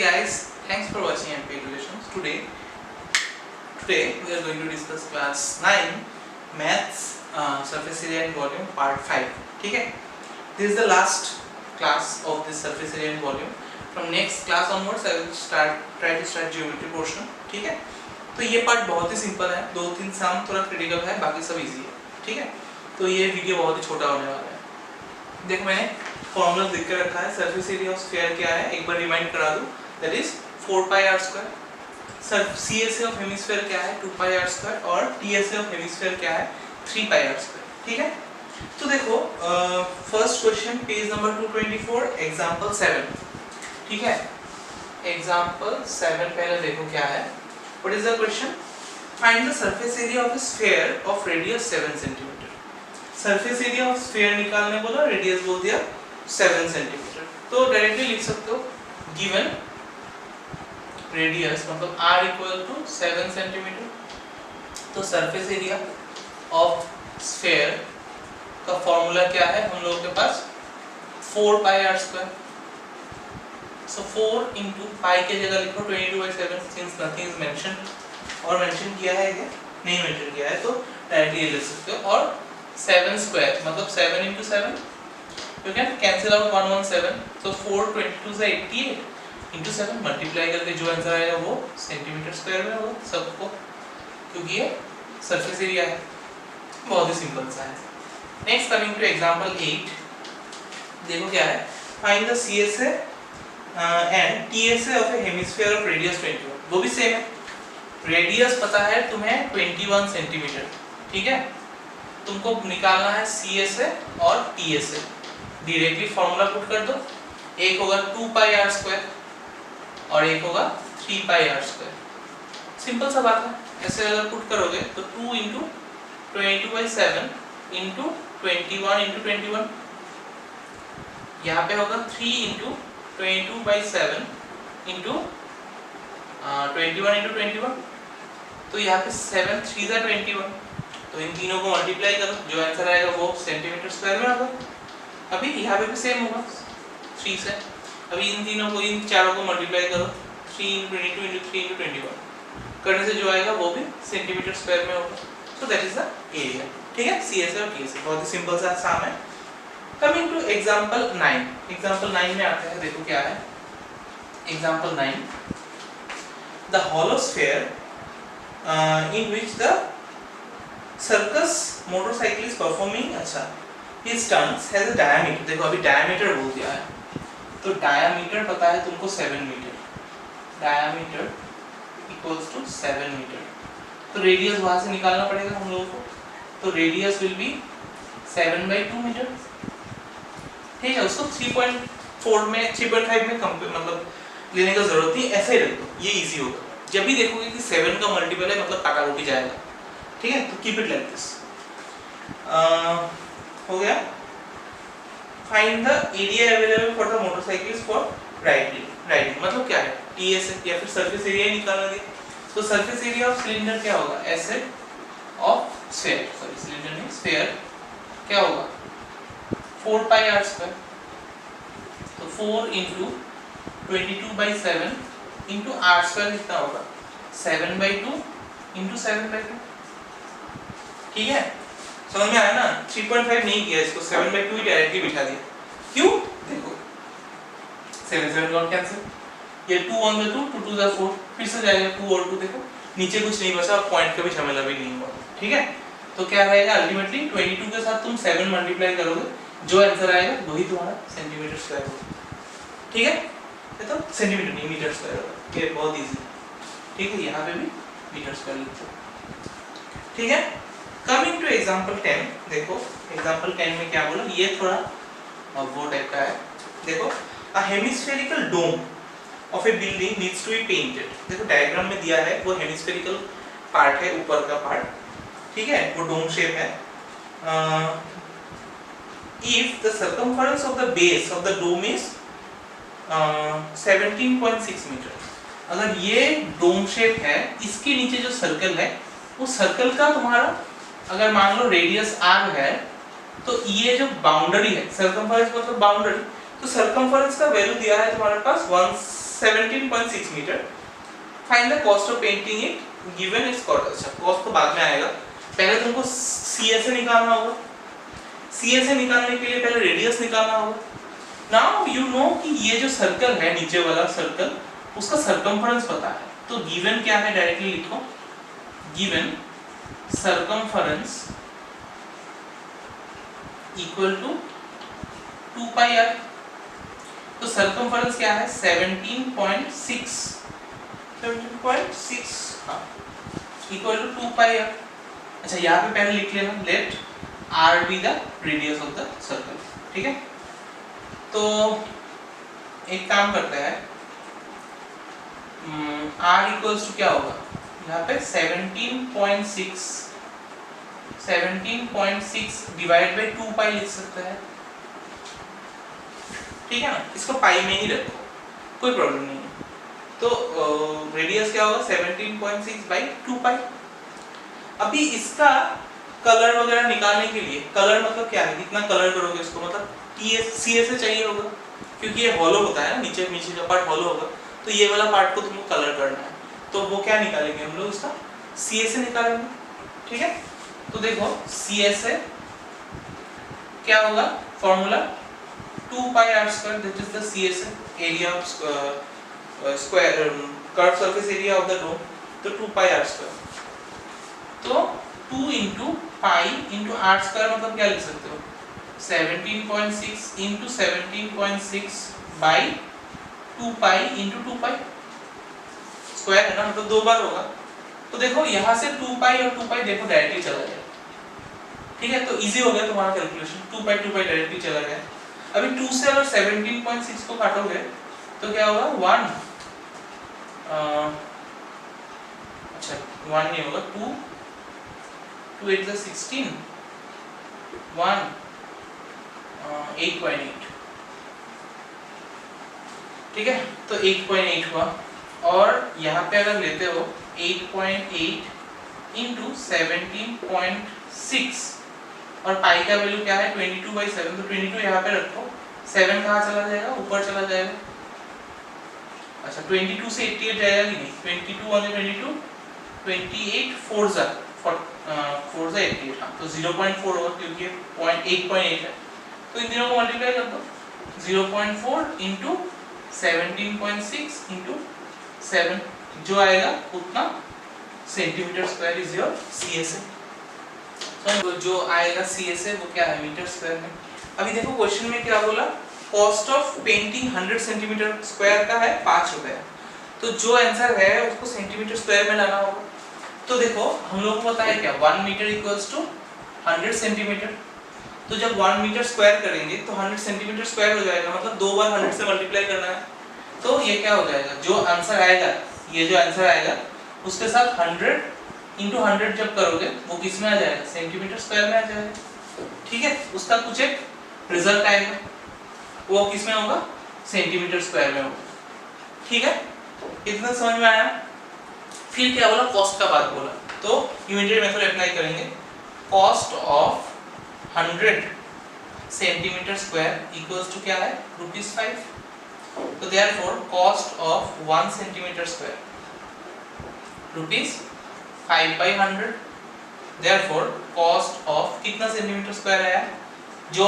guys, thanks for watching MP Relations. Today we are going to discuss class 9 maths surface area and volume part 5. ठीक है? This is the last class of this surface area and volume. From next class onwards I will try to start geometry portion. ठीक है? तो ये part बहुत ही simple है, 2-3 सम थोड़ा critical है, बाकी सब इजी है. ठीक है? तो ये वीडियो बहुत ही छोटा होने वाला है. देखो मैंने फॉर्मूला लिख के रखा है. सरफेस एरिया ऑफ स्फीयर क्या है एक बार रिमाइंड करा दूं, that is 4 pi r square. CSA of hemisphere क्या है 2 पाई r स्क्वायर और TSA ऑफ हेमिस्फीयर क्या है 3 पाई r स्क्वायर. ठीक है? तो देखो first question page number 224 example 7. ठीक है? एग्जांपल 7 पहले देखो क्या है. What is the question? Find the surface area of a sphere of radius 7 centimetre. Surface area of sphere निकालने बोला, रेडियस बोल दिया 7 सेंटीमीटर. तो डायरेक्टली लिख सकते हो गिवन रेडियस मतलब r इक्वल टू 7 सेंटीमीटर. तो सरफेस एरिया ऑफ स्फीयर का फॉर्मूला क्या है हम लोगों के पास 4 पाई r स्क्वायर. सो 4 into पाई के जगह लिखो 22/7 सिंस नथिंग इज मेंशन्ड. और मेंशन किया है क्या? नहीं मेंशन किया है, तो डायरेक्टली लिख सकते हो. और 7 स्क्वायर मतलब 7 into 7 you can cancel out 1 1 7. so 4 22 से 88 into 7 मल्टीप्लाई करके जो आंसर आएगा वो सेंटीमीटर स्क्वायर में होगा सबको, क्योंकि ये सरफेस एरिया है. बहुत ही सिंपल सा है. Next coming two example 8. देखो क्या है. Find the CSA and TSA of A hemisphere of radius 21. वो भी सेम है. रेडियस पता है तुम्हें 21 सेंटीमीटर. ठीक है? तुमको निकालना है CSA और TSA. डायरेक्टली फॉर्मूला पुट कर दो. एक होगा 2 पाई r स्क्वायर और एक होगा 3 पाई r स्क्वायर. सिंपल सा बात है. ऐसे अगर पुट करोगे तो 2 into 22/7 into 21 into 21. यहाँ पे होगा 3 into 22/7 into 21 into 21. तो यहाँ पे 7 3 सा 21. तो इन तीनों को मल्टीप्लाई करो, जो आंसर आएगा वो सेंटीमीटर स्क्वायर में होगा. अभी यहाँ पे भी सेम होगा 3 से. अभी इन तीनों को इन चारों को मल्टीप्लाई करो 3 into 22 into 3 into 21 करने से जो आएगा वो भी सेंटीमीटर स्क्वायर में होगा. So that is the area. ठीक है? CSA और TSA बहुत ही सिंपल सा सम है. Coming two example 9. एग्जांपल 9 में आते हैं. देखो क्या है example 9. The hollow sphere in which the circus motorcycle is performing his stunts has a diameter. देखो अभी diameter बोल दिया है, तो diameter पता है तुमको 7 metre. diameter equals to 7 metre. तो रेडियस वहां से निकालना पड़ेगा हम लोगों को. तो रेडियस विल बी 7/2 मीटर. ठीक है? उसको 3.4 में 3.5 में मतलब लेने का जरूरत नहीं. ऐसे ही रख दो, ये इजी होगा. जब भी देखोगे कि 7 का मल्टीपल है मतलब काटा उठी जाएगा. ठीक है? तो कीप इट लाइक दिस. हो गया. Find the area available for the motorcycles for riding. मतलब क्या है TSA या फिर सरफेस एरिया निकालना दिया. तो सरफेस एरिया ऑफ सिलेंडर क्या होगा asset of sphere. Sorry cylinder नहीं स्फीयर क्या होगा 4 पाई r स्क्वायर. तो 4 into 22/7 into r स्क्वायर कितना होगा 7/2 into 7/2. ठीक है? समझ में आया ना. 3.5 नहीं किया इसको, 7/2 ही डायरेक्टली बिठा दिया. क्यों? देखो 7 7 नॉट कैंसिल. ये 2 on the 2 2 2 the 4 फिर से जाएगा 2 और 2. देखो नीचे कुछ नहीं बचा और पॉइंट का भी झमेला भी नहीं हुआ. ठीक है? तो क्या रहेगा अल्टीमेटली 22 के साथ तुम 7 मल्टीप्लाई करोगे, जो आंसर आएगा वही तुम्हारा सेंटीमीटर स्क्वायर होगा. ठीक है? ये तो सेंटीमीटर नहीं मीटर स्क्वायर होगा. ये बहुत इजी है. ठीक है? यहाँ पे भी मीटर स्क्वायर लिखो. ठीक है? Coming two example 10. देखो एग्जांपल 10 में क्या बोला. ये थोड़ा वो टाइप का है. देखो a hemispherical dome of a building needs to be painted. देखो डायग्राम में दिया है वो हेमिस्फेरिकल पार्ट है, ऊपर का पार्ट. ठीक है? वो डोम शेप है. If the circumference of the base of the dome is 17.6 metre. अगर ये डोम शेप है, इसके नीचे जो सर्कल है उस सर्कल का तुम्हारा अगर मान लो रेडियस r है, तो ये जो बाउंड्री है सर्कमफरेंस मतलब बाउंड्री, तो सर्कमफरेंस का वैल्यू दिया है तुम्हारे पास 17.6 metre. Find the cost of painting it given is cost. अच्छा, कॉस्ट तो बाद में आएगा, पहले तुमको CSA निकालना होगा। CSA निकालने के लिए पहले रेडियस निकालना होगा। नाउ यू नो कि ये जो सर्कल है, नीचे वाला सर्कल, उसका सर्कमफरेंस पता है, तो गिवन क्या है डायरेक्टली लिखो, given circumference equal to 2 pi r। तो सर्कमफरेंस क्या है 17.6 हाँ, इक्वल टू 2 पाई r। अच्छा, यहाँ पे पहले लिख लेना, let r be the radius of the circle. ठीक है, तो एक काम करते हैं, r इक्वल्स टू क्या होगा यहाँ पे 17.6 डिवाइड बाई 2 पाई लिख सकते हैं। ठीक है ना, इसको पाई में ही रखो, कोई प्रॉब्लम नहीं है। तो रेडियस क्या होगा 17.6 बाई 2 पाई। अभी इसका कलर वगैरह निकालने के लिए, कलर मतलब क्या है, कितना कलर करोगे इसको, मतलब CSA चाहिए होगा, क्योंकि ये हॉलो होता है ना, नीचे का पार्ट हॉलो होगा, तो ये वाला पार्ट को तुमको कलर करना है। तो वो क्या निकालेंगे हम लोग, इसका CSA निकालेंगे। ठीक है, तो देखो CSA क्या होगा, formula 2 pi r square, that is the CSA, area of square curve surface area of the dome, तो 2 पाई r स्क्वायर। तो 2 into pi into r square मतलब क्या लिख सकते हो 17.6 into 17.6 by 2 pi into 2 pi, square है ना, मतलब 2 बार होगा। तो देखो यहाँ से 2 पाई और 2 पाई देखो डायरेक्टली चला गया। ठीक है, तो इजी हो गया तुम्हारा कैलकुलेशन, 2 पाई डायरेक्टली चला गया। अभी 2 से अगर 17.6 को काटोगे तो क्या होगा 1 अच्छा 1 नहीं होगा, 2 8 is 16, 1 8.8। ठीक है, तो 8.8 हुआ, और यहाँ पे अगर लेते हो 8.8 into 17.6 और पाई का वैल्यू क्या है 22/7, तो 22 यहाँ पे रखो, 7 कहाँ चला जाएगा, ऊपर चला जाएगा। अच्छा 22 से 88 जाएगा कि नहीं, 22 1 22, 28 4 जा 88, हाँ, तो 0.4 होगा क्योंकि 8.8 है, तो इन तीनों को मल्टीप्लाई कर दो, 0.4 into 17.6 into 7, जो आएगा उतना centimetre square is your CSA। तो जो आएगा CSA वो क्या है मीटर स्क्वायर में। अभी देखो क्वेश्चन में क्या बोला, cost of painting 100 centimetre square का है 5 रुपए, तो जो आंसर है उसको सेंटीमीटर स्क्वायर में लाना होगा। तो देखो हम लोग को पता है क्या 1 मीटर इक्वल्स टू 100 सेंटीमीटर, तो जब 1 मीटर स्क्वायर करेंगे तो 100 सेंटीमीटर स्क्वायर हो जाएगा, मतलब 2 बार 100 से मल्टीप्लाई करना है। तो ये क्या हो जाएगा, जो आंसर आएगा, ये जो आंसर आएगा उसके साथ 100 into 100 जब करोगे वो किस में आ जाएगा, सेंटीमीटर स्क्वायर में आ जाएगा। ठीक है, उसका कुछ एक रिजल्ट आएगा, वो किस में होगा, सेंटीमीटर स्क्वायर में होगा। ठीक है, इतना समझ में आया। फिर क्या बोला, कॉस्ट का बात बोला, तो यूनिटरी मेथड अप्लाई करेंगे। Cost of 100 centimetre square equals to क्या है ₹5। तो therefore cost of 1 centimetre square ₹5/100। Therefore cost of कितना सेंटीमीटर स्क्वायर आया, जो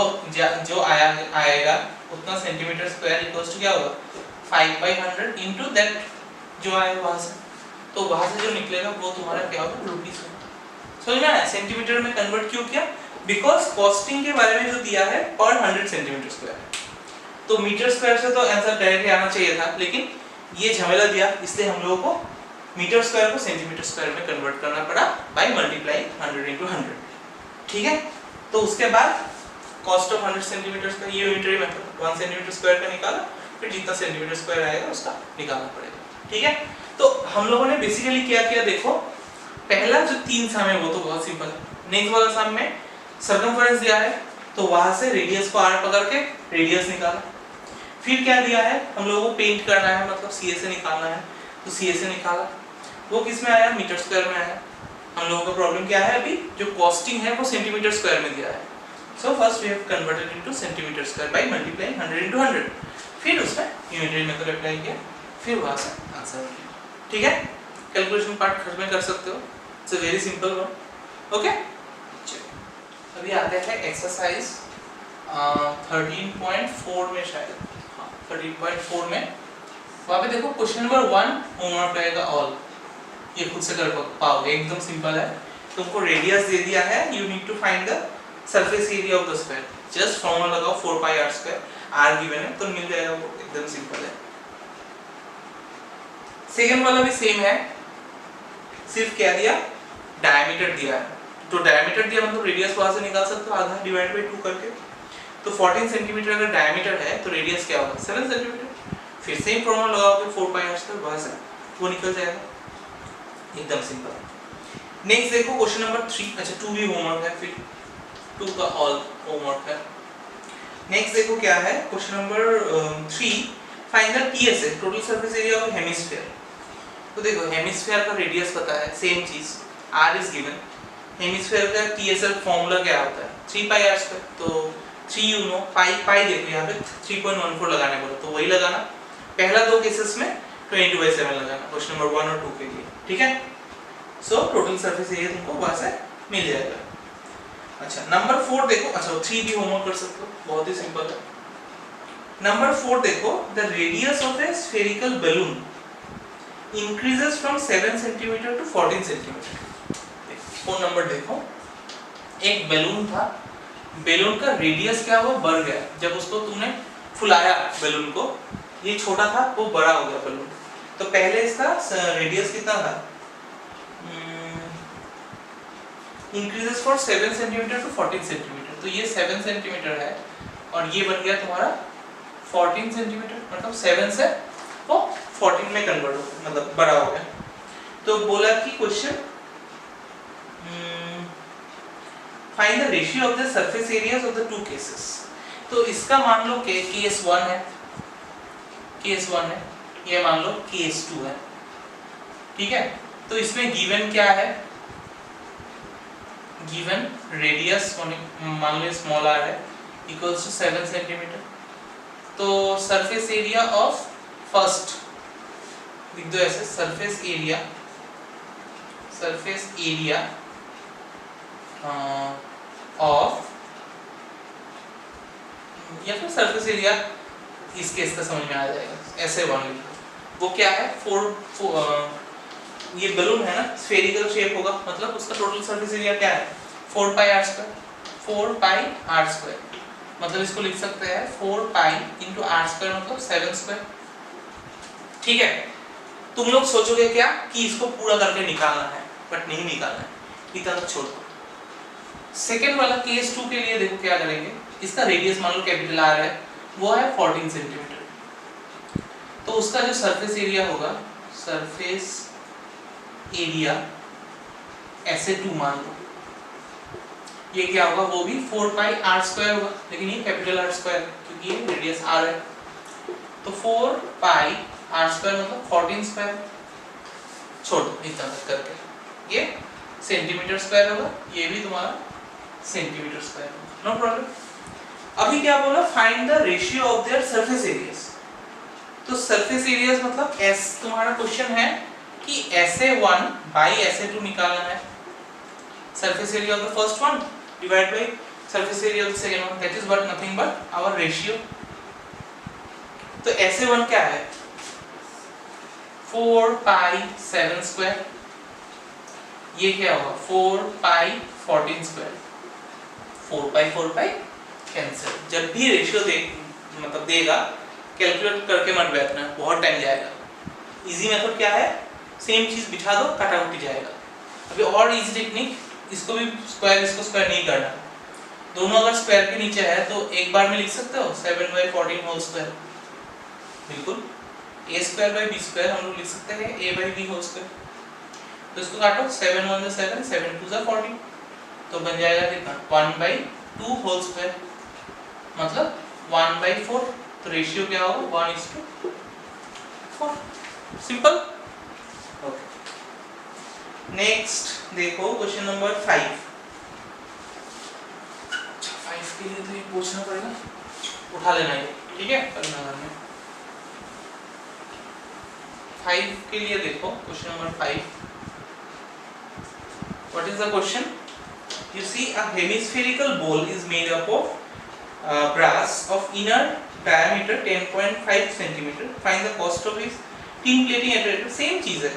आएगा उतना सेंटीमीटर स्क्वायर इक्वल्स टू क्या होगा 5/100 इनटू दैट जो आएगा वहां से, तो वहां से जो निकलेगा वो तुम्हारा क्या होगा रुपीस में। समझ में आया, सेंटीमीटर में कन्वर्ट क्यों किया, बिकॉज कॉस्टिंग के बारे में जो दिया है पर 100 सेंटीमीटर स्क्वायर, तो मीटर स्क्वायर से तो आंसर डायरेक्टली आना चाहिए था, लेकिन ये झमेला दिया, इसलिए हम लोगों को मीटर स्क्वायर को सेंटीमीटर स्क्वायर में कन्वर्ट करना पड़ा बाय मल्टीप्लाइंग 100 into 100। ठीक है, तो उसके बाद कॉस्ट ऑफ 100 सेंटीमीटर का ये यूनिटरी मेथड 1 सेंटीमीटर स्क्वायर का निकाला, फिर जितना सेंटीमीटर स्क्वायर आएगा उसका निकालना पड़ेगा। ठीक है, तो हम लोगों ने बेसिकली क्या किया, देखो पहला जो 3 सम है वो तो बहुत सिंपल है। नेक्स्ट वाला सम में सर्कमफरेंस दिया है, तो वहां से रेडियस को r पकड़ के रेडियस निकाला। फिर क्या दिया है, हम लोगों को पेंट करना है, मतलब CSA निकालना है, तो CSA निकाला, वो किस में आया, मीटर स्क्वायर में आया। हम लोगों का प्रॉब्लम क्या है, अभी जो कॉस्टिंग है वो सेंटीमीटर स्क्वायर में दिया है, so first we have converted into centimetre square by multiplying 100 into 100। फिर उसमें यूनिटरी मेथड अप्लाई किया, फिर वहां से आंसर। ठीक है, कैलकुलेशन पार्ट घर में कर सकते हो, it's a very simple one. Okay, अभी आते हैं एक्सरसाइज 13.4 में, शायद हाँ 13.4 में। वहाँ पे देखो क्वेश्चन नंबर 1 होमवर्क रहेगा ऑल, ये खुद से कर पाओगे, एकदम सिंपल है। तुमको रेडियस दे दिया है, you need to find the surface area of the sphere, just formula लगाओ 4πr², r गिवन है तो मिल जाएगा, वो एकदम सिंपल है। सेकंड वाला भी सेम है, सिर्फ क्या दिया, डायमीटर दिया है, तो डायमीटर दिया मतलब रेडियस वहां से निकाल सकते हो, आधा डिवाइड बाय 2 करके। तो 14 सेंटीमीटर अगर डायमीटर है तो रेडियस क्या होगा, 7 सेंटीमीटर। फिर सेम फॉर्मूला लगाओगे 4πr² वहां से वो निकल जाएगा, एकदम सिंपल। नेक्स्ट देखो क्वेश्चन नंबर 3, अच्छा 2 भी होमवर्क है, फिर 2 का ऑल होमवर्क है। नेक्स्ट देखो क्या है, question number 3, find the TSA, total surface area of hemisphere. तो देखो हेमिस्फीयर का रेडियस पता है, सेम चीज r इज गिवन। हेमिस्फीयर का TSL फॉर्मूला क्या होता है, 3πr², तो 3 यू नो, पाई देखो यहाँ पे 3.14 लगाने बोला तो वही लगाना, पहला दो केसेस में 20/7 लगाना, क्वेश्चन नंबर 1 और 2 के लिए। ठीक है, सो टोटल सरफेस एरिया तुमको वहां से मिल जाएगा। अच्छा नंबर 4 देखो, अच्छा 3 भी होमवर्क कर सकते हो, बहुत ही सिंपल है। नंबर 4 देखो, the radius of a spherical balloon increases from 7 centimetre to 14 centimetre. Phone number देखो, एक बैलून था, बैलून का रेडियस क्या हुआ, बढ़ गया, जब उसको तुमने फुलाया बैलून को, ये छोटा था वो बड़ा हो गया बैलून। तो पहले इसका रेडियस कितना था, increases for 7 centimetre to 14 centimetre, तो ये 7 सेंटीमीटर है और ये बन गया तुम्हारा 14 सेंटीमीटर, मतलब 7 से वो 14 में कन्वर्ट हो गया, मतलब बड़ा हो गया। तो बोला कि question find the ratio of the surface areas of the two cases. तो इसका मान लो कि केस 1 है, केस 1 है, ये मान लो केस 2 है। ठीक है, तो इसमें गिवन क्या है, गिवन रेडियस मान लो स्मॉल r है इक्वल्स टू 7 सेंटीमीटर। तो सरफेस एरिया ऑफ फर्स्ट लिख दो ऐसे, सरफेस एरिया ऑफ, या फिर सरफेस एरिया इस केस का समझ में आ जाएगा, ऐसे 1 लिखो। वो क्या है, 4 ये बलून है ना, स्फेरिकल शेप होगा, मतलब उसका टोटल सरफेस एरिया क्या है, 4πr², 4πr², मतलब इसको लिख सकते हैं 4π × r² मतलब 7²। ठीक है, तुम लोग सोचोगे क्या कि इसको पूरा करके निकालना है, बट नहीं निकालना है, इतना तो छोड़ दो। सेकेंड वाला केस 2 के लिए देखो क्या करेंगे, इसका रेडियस मान लो कैपिटल R है, वो है 14 सेंटीमीटर, तो उसका जो सरफेस एरिया होगा, सरफेस एरिया ऐसे 2 मान लो, ये क्या होगा, वो भी 4πr² होगा, लेकिन ये कैपिटल R² क्योंकि ये रेडियस R है, तो 4πr² मतलब 14², छोड़ दो इतना करके, ये सेंटीमीटर स्क्वायर होगा, ये भी तुम्हारा सेंटीमीटर स्क्वायर होगा, नो प्रॉब्लम। अभी क्या बोला, find the ratio of their surface areas. तो सरफेस एरियाज मतलब एस, तुम्हारा क्वेश्चन है कि SA1 बाई SA2 निकालना है, surface area of the first one divide by surface area of the second one, that is but nothing but our ratio. तो SA1 क्या है, 4π7², ये क्या होगा 4π14², 4π कैंसिल। जब भी रेशियो दे मतलब देगा, कैलकुलेट करके मत बैठना, बहुत टाइम जाएगा। इजी मेथड क्या है, सेम चीज बिठा दो, काटा-कुटी जाएगा। अभी और इजी टेक्निक, इसको भी स्क्वायर, इसको स्क्वायर नहीं करना, दोनों अगर स्क्वायर के नीचे है तो एक बार में लिख सकते हो 7/14² बिल्कुल, a²/b² हम लोग लिख सकते हैं a/b²। तो इसको काटो, 7 1 7, 7 2 14, तो बन जाएगा कितना 1/2², मतलब 1/4। तो रेशियो क्या होगा 1:4, सिंपल। ओके, नेक्स्ट देखो क्वेश्चन नंबर 5। अच्छा 5 के लिए तो ये पूछना पड़ेगा, उठा लेना ये, ठीक है, करना घर में। 5 के लिए देखो question number 5. What is the question? You see a hemispherical ball is made up of brass of inner diameter 10.5 cm. Find the cost of its tin plating apparatus. Same चीज है,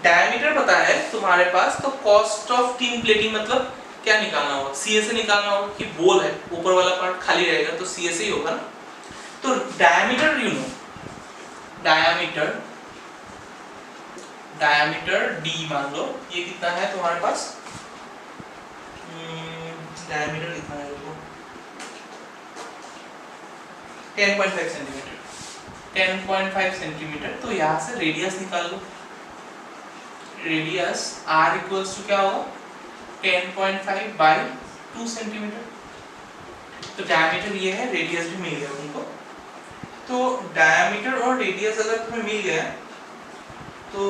डायमीटर पता है तुम्हारे पास, तो कॉस्ट ऑफ टिन प्लेटिंग मतलब क्या निकालना होगा, सी से निकालना होगा कि बॉल है ऊपर वाला पार्ट खाली रहेगा तो सी से ही होगा ना. तो diameter you know, diameter D मान लो, ये कितना है तुम्हारे पास, डायमीटर कितना है देखो 10.5 सेंटीमीटर, 10.5 सेंटीमीटर. तो यहाँ से रेडियस निकाल लो. रेडियस r इक्वल्स टू क्या होगा 10.5 बाई 2 सेंटीमीटर. तो डायमीटर ये है, रेडियस भी मिल गया तुमको. तो डायमीटर और रेडियस अगर तुम्हें मिल गया तो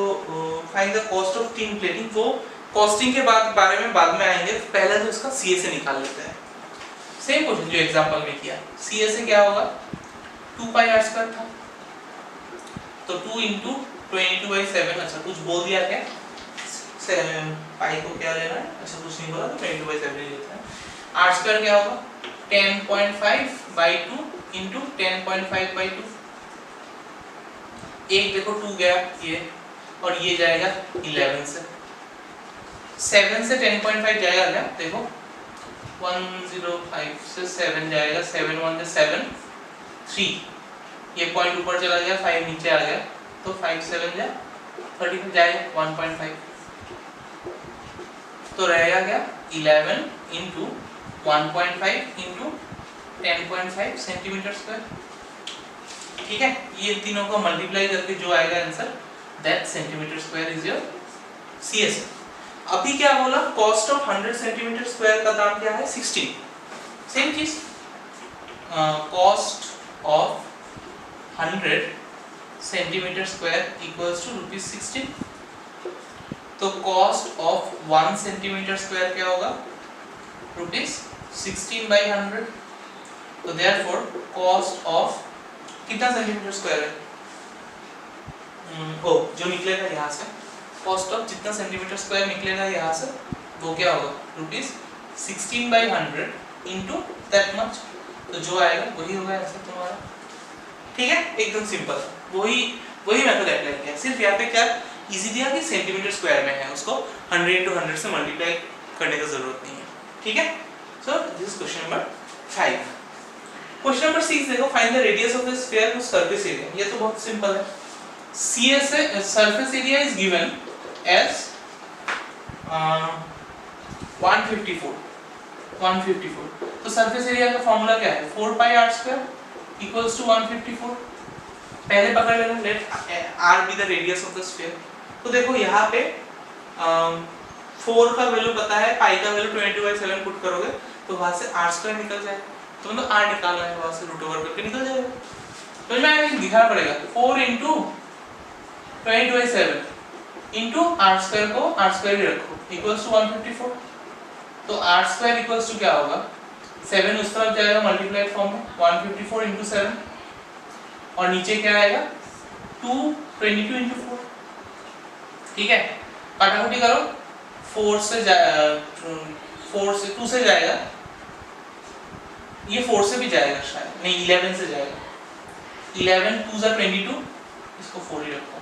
find the cost of tin plating. वो कॉस्टिंग के बारे में बाद में आएंगे, पहले तो इसका सी से निकाल लेते हैं. सेम क्वेश्चन जो एग्जांपल में किया, सी से क्या होगा 2 पाई r स्क्वायर था, तो 2 into 22/7. अच्छा कुछ बोल दिया क्या, पाई को क्या लेना है, अच्छा कुछ नहीं बोला तो 22/7 ले लेते हैं. r स्क्वायर क्या होगा 10.5/2 into 10.5/2. एक देखो 2 गया ये, और ये जाएगा 11 से, 7 से 10.5 जाएगा क्या, देखो 105 से 7 जाएगा, 7 1 से 7 3, ये पॉइंट ऊपर चला गया, 5 नीचे आ गया, तो 5 7 जा 30 जाएगा 1.5. तो रहेगा क्या 11 into 1.5 into 10.5 सेंटीमीटर स्क्वायर. ठीक है, ये तीनों को मल्टीप्लाई करके जो आएगा answer, that centimetre square is your CS. अभी क्या बोला, कॉस्ट ऑफ 100 सेंटीमीटर स्क्वायर का दाम क्या है 16. सेम चीज, cost of 100 centimetre square equals to ₹16. तो कॉस्ट ऑफ 1 सेंटीमीटर स्क्वायर क्या होगा ₹16/100. तो देयरफॉर कॉस्ट ऑफ कितना सेंटीमीटर स्क्वायर है, जो निकलेगा यहाँ से, कॉस्ट ऑफ जितना सेंटीमीटर स्क्वायर निकलेगा यहाँ से वो क्या होगा ₹16/100 into that much. तो जो आएगा वही होगा आंसर तुम्हारा. ठीक है, एकदम सिंपल, वही मेथड अप्लाई किया. सिर्फ यहाँ पे क्या इजी दिया कि सेंटीमीटर स्क्वायर में है, उसको 100 into 100 से मल्टीप्लाई करने की जरूरत नहीं है. ठीक है, so this is question number 5. Question number 6 देखो, find the radius of the sphere with surface area. ये तो बहुत सिंपल है. CS surface area is given as 154. तो सरफेस एरिया का फॉर्मूला क्या है 4 pi r square equals to 154. पहले पकड़ लेना, let r be the radius of the sphere. तो देखो यहाँ पे 4 का वैल्यू पता है, पाई का वैल्यू 22/7 पुट करोगे तो वहां से r स्क्वायर निकल जाएगा. तो मतलब r निकालना है, वहां से रूट ओवर करके निकल जाएगा. तो मैं दिखाना पड़ेगा 4 into 22/7 into r स्क्वायर को r स्क्वायर ही रखो इक्वल्स टू 154. तो r स्क्वायर इक्वल्स टू क्या होगा 7 उस तरफ जाएगा मल्टीप्लाइड फॉर्म में, 154 into 7, और नीचे क्या आएगा 222 into 4. ठीक है, काटाकुटी करो, 4 से 2 से जाएगा, ये 4 से भी जाएगा शायद, नहीं 11 से जाएगा. 11 2 जा 22, इसको 4 ही रखो.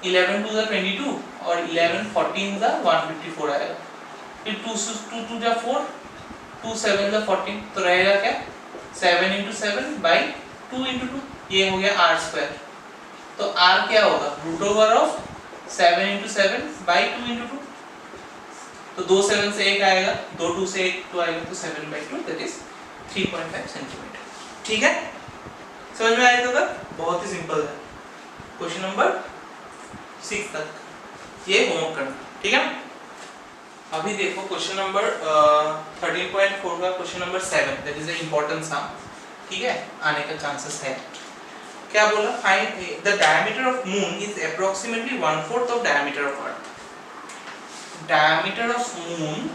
11 2 जा 22 और 11 14 जा 154 आएगा. फिर 2 जा 4, 2 7 जा 14, तो रहेगा क्या 7 into 7 by 2 into 2. ये हो गया r स्क्वायर. तो r क्या होगा root over of 7 into 7 by 2 into 2. तो 2 7 से 1 आएगा, 2 2 से 1 2 आएगा, तो 7/2 दैट इज 3.5 सेंटीमीटर. ठीक है, समझ में आया? तो बहुत ही सिंपल है. क्वेश्चन नंबर 6 तक ये होमवर्क करना. ठीक है, अभी देखो क्वेश्चन नंबर 13.4 का question number 7 that is a important sum. ठीक है, आने का चांसेस है. क्या बोला, find the diameter of moon is approximately 1/4 of diameter of earth. Diameter of moon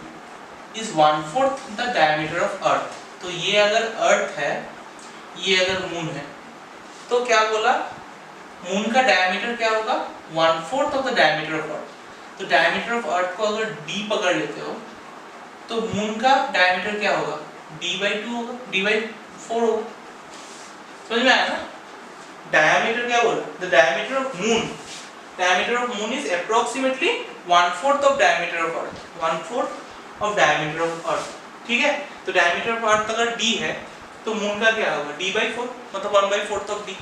is 1/4 the diameter of earth. तो ये अगर अर्थ है, ये अगर मून है, तो क्या बोला मून का डायमीटर क्या होगा, 1/4 of the diameter of earth. तो डायमीटर ऑफ अर्थ को अगर d पकड़ लेते हो तो मून का डायमीटर क्या होगा, d/2 होगा, d/4 होगा। समझ में आया ना? डायमीटर क्या बोल रहा है, the diameter of moon is approximately 1/4 of diameter of earth, 1/4 of diameter of अर्थ। ठीक है, तो डायमीटर ऑफ अर्थ अगर d है तो मून का क्या होगा, d/4, मतलब 1/4 ऑफ d।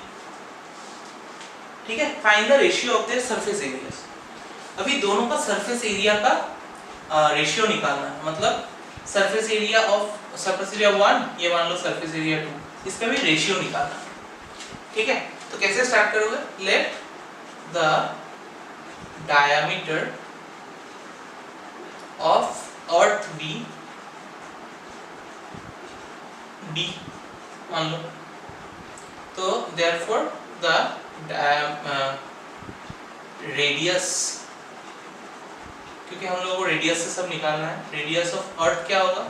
ठीक है, find the ratio of their surface areas. अभी दोनों का सरफेस एरिया का रेशियो निकालना है, मतलब सरफेस एरिया 1, ये मान लो सरफेस एरिया 2, इसका भी रेशियो निकालना है। ठीक है, तो कैसे स्टार्ट करोगे, let the diameter of earth be d मान लो, तो therefore the रेडियस, क्योंकि हम लोगों को रेडियस से सब निकालना है, रेडियस ऑफ अर्थ क्या होगा,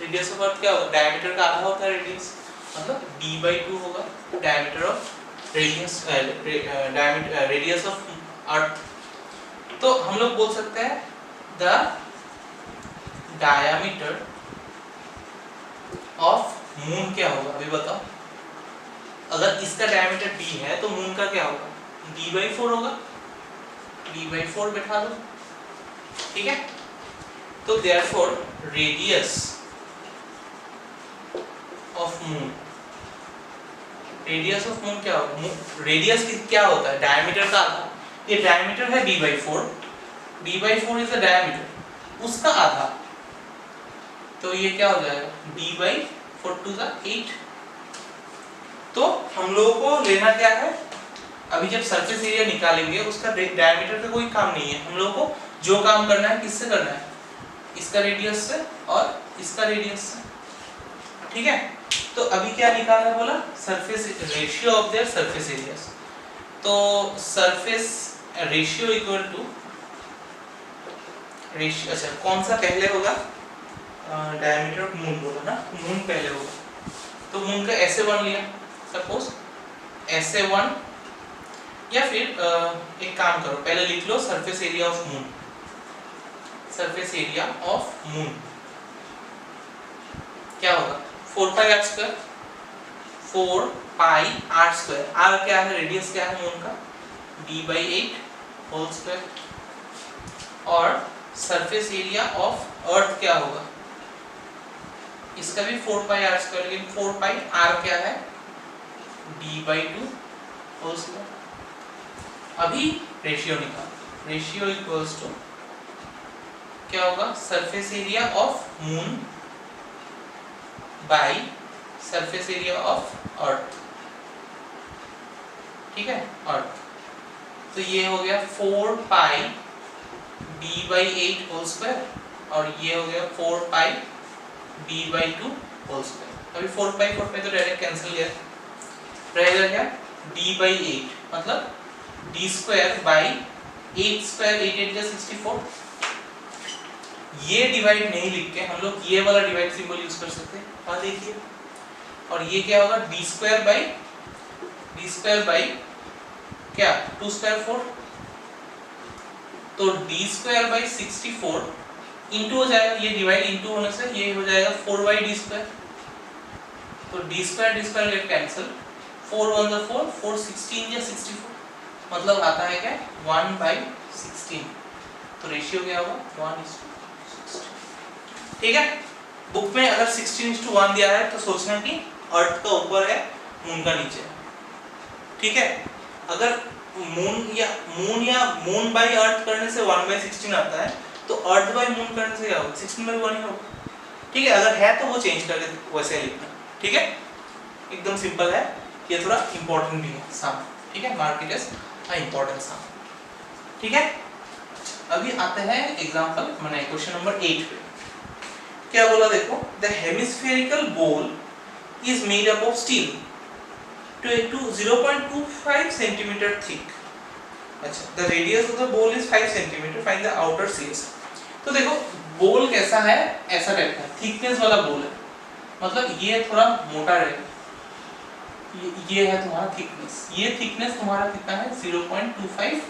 रेडियस ऑफ अर्थ क्या होगा, डायमीटर का आधा होता है रेडियस, मतलब d/2 होगा diameter of radius, radius of earth. तो हम लोग बोल सकते हैं द डायमीटर ऑफ मून क्या होगा, अभी बताओ। अगर इसका डायमीटर d है तो मून का क्या होगा, d/4 होगा, d/4 बैठा दो। ठीक है, तो therefore radius of moon, radius of moon क्या होगा, रेडियस क्या होता है, डायमीटर का आधा। ये डायमीटर है d/4, d/4 is the diameter, उसका आधा, तो ये क्या हो जाएगा, d/4 to the 8। तो हम लोगों को लेना क्या है, अभी जब सरफेस एरिया निकालेंगे उसका डायमीटर का कोई काम नहीं है, हम लोगों को जो काम करना है किससे करना है, इसका रेडियस से और इसका रेडियस से। ठीक है, तो अभी क्या निकालना है बोला, surface ratio of their surface areas. तो surface ratio equal to ratio, अच्छा कौन सा पहले होगा, डायमीटर ऑफ मून बोला ना, मून पहले होगा, तो मून का SA1 लिया सपोज, SA1, या फिर एक काम करो, पहले लिख लो surface area of moon, surface area of moon क्या होगा, 4πr², 4πr², r क्या है, रेडियस क्या है मून का, d/8 होल स्क्वायर, और सरफेस एरिया ऑफ अर्थ क्या होगा, इसका भी 4πr², लेकिन 4πr क्या है, d/2 होल स्क्वायर। अभी रेशियो निकाल, रेशियो इक्वल्स टू क्या होगा, surface area of moon bye surface area of earth. ठीक है, अर्थ, तो ये हो गया 4π d/8 होल स्क्वायर, और ये हो गया 4π d/2 होल स्क्वायर। अभी 4π तो डायरेक्ट कैंसिल गया, रहेगा क्या, d/8, मतलब d² बाई 8², 8 × 64। ये डिवाइड नहीं लिख के हम लोग ये वाला डिवाइड सिंबल यूज कर सकते हैं, हाँ देखिए, और ये क्या होगा, d² बाई क्या, 2² 4, तो d²/64 इंटू हो जाएगा, ये डिवाइड इंटू होने से ये हो जाएगा 4/d², तो d² गेट कैंसिल, 4 1 × 4, 4 16 या 64, मतलब आता है क्या, 1/16, तो रेशियो क्या होगा, 1:16। ठीक है, बुक में अगर 16:1 दिया है तो सोचना कि अर्थ का ऊपर है, मून का नीचे है। ठीक है, अगर मून बाई अर्थ करने से 1/16 आता है, तो अर्थ बाई मून करने से क्या होगा, 16/1 ही होगा। ठीक है, अगर है तो वो चेंज करके वैसे लिखना। ठीक है, एकदम सिंपल है, ये थोड़ा इंपॉर्टेंट भी है सम। ठीक है, mark it as important sum. ठीक है, अभी आते हैं एग्जांपल माने क्वेश्चन नंबर 8 पे। क्या बोला देखो, the hemispherical ball is made up of steel to 0.25 centimeter thick। अच्छा, the radius of the ball is 5 centimeter, find the outer CS। तो देखो बोल कैसा है, ऐसा टाइप का थिकनेस वाला बोल है, मतलब ये थोड़ा मोटा रहेगा, ये है तुम्हारा थिकनेस, ये थिकनेस तुम्हारा कितना है 0.25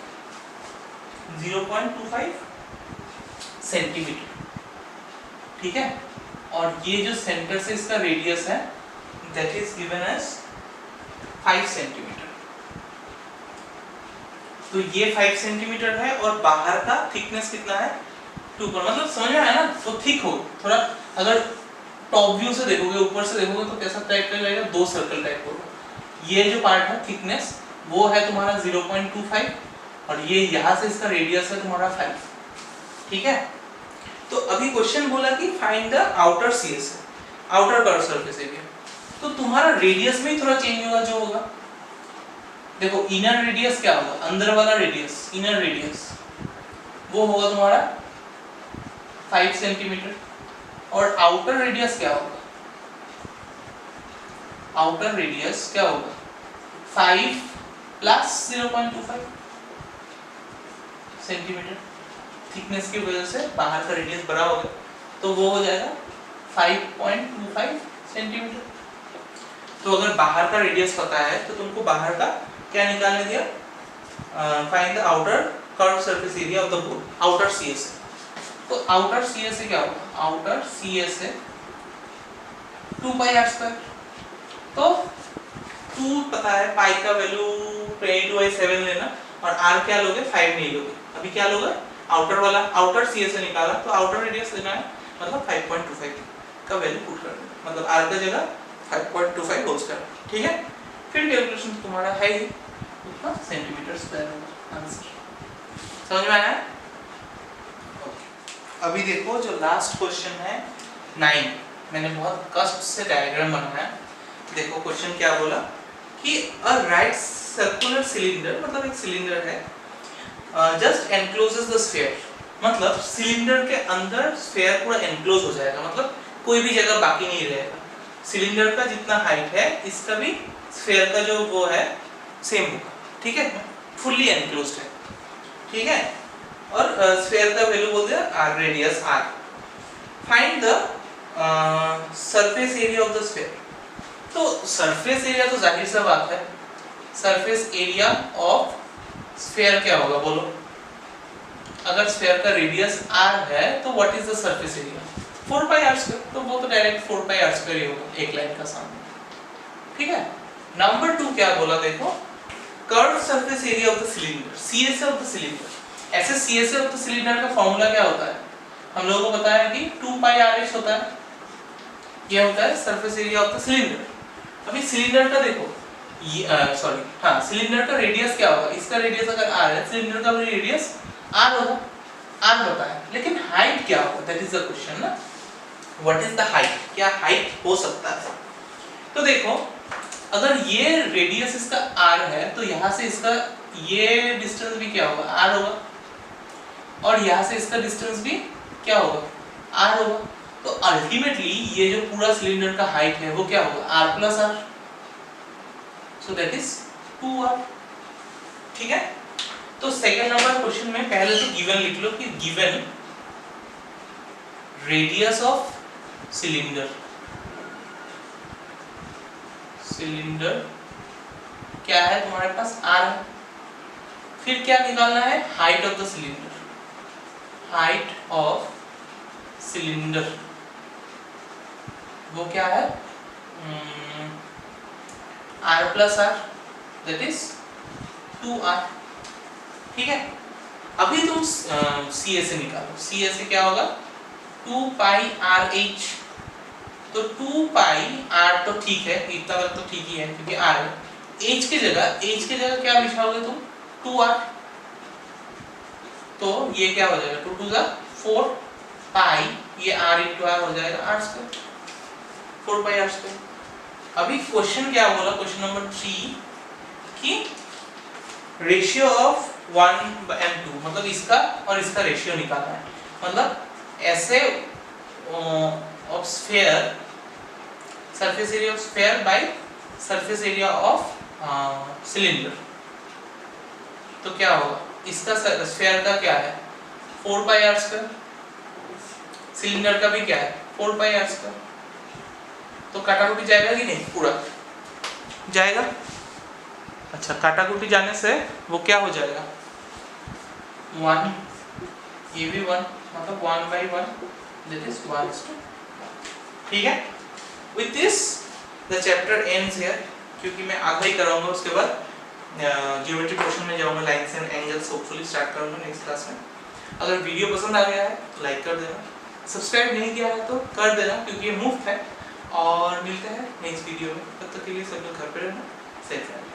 सेंटीमीटर, ठीक है। और ये जो सेंटर से इसका रेडियस है that is given as 5 centimetre. तो ये 5 सेंटीमीटर है और बाहर का थिकनेस कितना है 2, मतलब समझ में आया ना। तो थिक हो थोड़ा, अगर टॉप व्यू से देखोगे, ऊपर से देखोगे तो कैसा टाइप का लगेगा, 2 सर्कल टाइप होगा। ये जो पार्ट है थिकनेस वो है तुम्हारा 0.25 और ये यहाँ से इसका रेडियस है तुम्हारा 5, ठीक है। तो अभी क्वेश्चन बोला कि find the outer CS, outer curve surface area. तो तुम्हारा रेडियस में ही थोड़ा चेंज होगा जो होगा। देखो इनर रेडियस क्या होगा, अंदर वाला रेडियस, इनर रेडियस वो होगा तुम्हारा 5 सेंटीमीटर और आउटर रेडियस क्या होगा, आउटर रेडियस क्या होगा 5 प्लस 0.25 सेंटीमीटर। थिकनेस की वजह से बाहर का रेडियस बड़ा हो गया तो वो हो जाएगा 5.25 सेंटीमीटर। तो अगर बाहर का रेडियस पता है तो तुमको बाहर का क्या निकालने दिया, find the outer curve surface area of the board, outer CS. तो आउटर सीएस से क्या होगा, आउटर सीएस से 2πr²। तो 2 पता है, पाई का वैल्यू 22/7 लेना और r क्या लोगे 5 नहीं लोगे। अभी क्या लोगे आउटर वाला, आउटर सीएस से निकाला तो आउटर रेडियस लेना है, मतलब 5.25 का वैल्यू पुट कर देना, मतलब r का जगह 5.25 होल स्क्वायर, ठीक है। फिर कैलकुलेशन तुम्हारा है ही उतना सेंटीमीटर स्क्वायर होगा आंसर। समझ में आया? अभी देखो जो लास्ट क्वेश्चन है 9, मैंने बहुत कष्ट से डायग्राम बनाया। देखो क्वेश्चन क्या बोला कि अ राइट सर्कुलर सिलेंडर, मतलब एक सिलेंडर है, जस्ट एनक्लोजेस द स्फीयर, मतलब सिलेंडर के अंदर स्फीयर पूरा एनक्लोज हो जाएगा, मतलब कोई भी जगह बाकी नहीं रहेगा। सिलेंडर का जितना हाइट है इसका भी स्फीयर का जो वो है सेम होगा, ठीक है, फुल्ली एनक्लोज्ड है, ठीक है। और स्फीयर का वैल्यू बोल दिया r, radius r। Find the surface area of the sphere. तो सरफेस एरिया तो जाहिर सा बात है, सरफेस एरिया ऑफ स्फीयर क्या होगा बोलो। अगर स्फीयर का रेडियस r है तो what is the surface area 4πr², तो वो तो डायरेक्ट 4πr² ही होगा एक लाइन का सामने, ठीक है। नंबर 2 क्या बोला देखो, curve surface area of the cylinder, CS of the cylinder. ऐसे सीएस ऑफ द सिलेंडर का फॉर्मूला क्या होता है, हम लोगों को पता है कि 2πrh होता है, ये होता है surface area of the cylinder. अभी सिलेंडर का देखो सिलेंडर का रेडियस क्या होगा, इसका रेडियस अगर r है, सिलेंडर का भी रेडियस r होगा, r होता है, लेकिन हाइट क्या होगा, दैट इज द क्वेश्चन ना, व्हाट इज द हाइट, क्या हाइट हो सकता है। तो देखो अगर ये रेडियस इसका r है तो यहाँ से इसका ये डिस्टेंस भी क्या होगा r होगा, और यहाँ से इसका डिस्टेंस भी क्या होगा r होगा। तो अल्टीमेटली ये जो पूरा सिलेंडर का हाइट है वो क्या होगा r + r, so that is 2r, ठीक है। तो सेकंड नंबर क्वेश्चन में पहले तो गिवन लिख लो कि given radius of cylinder, cylinder क्या है तुम्हारे पास r है, फिर क्या निकालना है height of the cylinder, height of cylinder वो क्या है r + r, that is 2r, ठीक है। अभी तुम CA से निकालो, CA से क्या होगा 2πrh, तो 2πr तो ठीक है, इतना तक तो ठीक ही है क्योंकि r है। h की जगह क्या बिछाओगे तुम 2r, तो ये क्या हो जाएगा 2 × 4 पाई, ये r × r हो जाएगा r², 4πr²। अभी क्वेश्चन क्या बोला, क्वेश्चन नंबर 3 कि रेशियो ऑफ 1/2, मतलब इसका और इसका रेशियो निकालना है, मतलब ऐसे of sphere, surface area of sphere bye surface area of cylinder. तो क्या होगा, इसका स्फीयर का क्या है 4πr², सिलेंडर का भी क्या है 4πr², तो काटा कुटी जाएगा कि नहीं पूरा, जाएगा। अच्छा, काटाकुटी जाने से वो क्या हो जाएगा, 1, ये भी 1, मतलब 1/1, that is 1:2। ठीक है, with this the chapter ends here, क्योंकि मैं आधा ही कराऊंगा, उसके बाद ज्योमेट्री पोर्शन में जाऊंगा, lines and angles hopefully start करूंगा नेक्स्ट क्लास में। अगर वीडियो पसंद आ गया है तो लाइक कर देना, सब्सक्राइब नहीं किया है तो कर देना, क्योंकि ये मुफ्त है। और मिलते हैं नेक्स्ट वीडियो में, तब तक के लिए सब लोग घर पे रहना, सेफ रहना।